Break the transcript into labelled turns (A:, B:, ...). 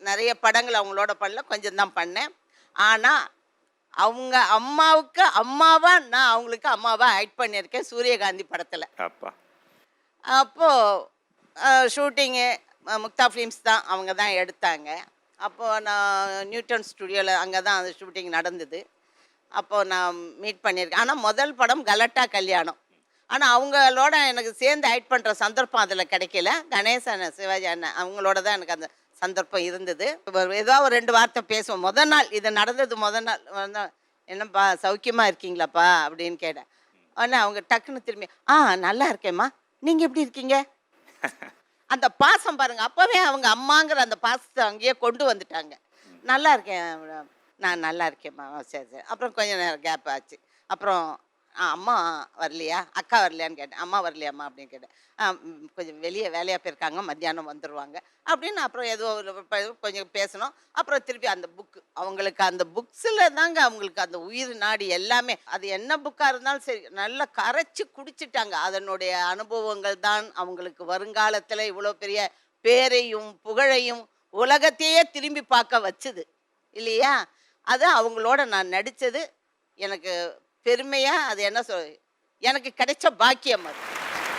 A: நிறைய படங்கள் அவங்களோட பண்ணல, கொஞ்சம் தான் பண்ணேன். ஆனால் அவங்க அம்மாவுக்கு அம்மாவா நான் அவங்களுக்கு அம்மாவா ஆக்ட் பண்ணியிருக்கேன் சூரியகாந்தி படத்தில்.
B: அப்பா.
A: அப்போது ஷூட்டிங்கு முக்தா ஃபிலிம்ஸ் தான், அவங்க தான் எடுத்தாங்க. அப்போது நான் நியூட்டன் ஸ்டுடியோவில் அங்கே தான் அந்த ஷூட்டிங் நடந்தது. அப்போது நான் மீட் பண்ணியிருக்கேன். ஆனால் முதல் படம் கலட்டா கல்யாணம். ஆனால் அவங்களோட எனக்கு சேர்ந்து ஆக்ட் பண்ணுற சந்தர்ப்பம் அதில் கிடைக்கல. கணேசன் சிவாஜி அண்ணன் அவங்களோட தான் எனக்கு அந்த சந்தர்ப்பம் இருந்தது. ஏதோ ஒரு 2 வார்த்தை பேசுவோம். நாள் இது நடந்தது. நாள் என்னப்பா சௌக்கியமாக இருக்கீங்களாப்பா அப்படின்னு கேட்டேன். ஆனால் அவங்க டக்குன்னு திரும்பி நல்லா இருக்கேம்மா, நீங்கள் எப்படி இருக்கீங்க? அந்த பாசம் பாருங்கள், அப்போவே அவங்க அம்மாங்கிற அந்த பாசத்தை அங்கேயே கொண்டு வந்துட்டாங்க. நல்லா இருக்கேன், நான் நல்லா இருக்கேம்மா, சரி சரி. அப்புறம் கொஞ்சம் நேரம் கேப் ஆச்சு. அப்புறம் அம்மா வரலையா, அக்கா வரலையான்னு கேட்டேன். அம்மா வரலையாம்மா அப்படின்னு கேட்டேன். கொஞ்சம் வெளியே வேலையாக போயிருக்காங்க, மத்தியானம் வந்துடுவாங்க அப்படின்னு. அப்புறம் ஏதோ கொஞ்சம் பேசணும். அப்புறம் திருப்பி அந்த புக்கு, அவங்களுக்கு அந்த புக்ஸில் தாங்க அவங்களுக்கு அந்த உயிர் நாடி எல்லாமே. அது என்ன புக்காக இருந்தாலும் சரி, நல்லா கரைச்சி குடிச்சிட்டாங்க. அதனுடைய அனுபவங்கள் தான் அவங்களுக்கு வருங்காலத்தில் இவ்வளோ பெரிய பேரையும் புகழையும் உலகத்தையே திரும்பி பார்க்க வச்சுது இல்லையா? அது அவங்களோட நான் நடித்தது எனக்கு பெருமையாக, அது என்ன எனக்கு கிடைச்ச பாக்கியம் அது.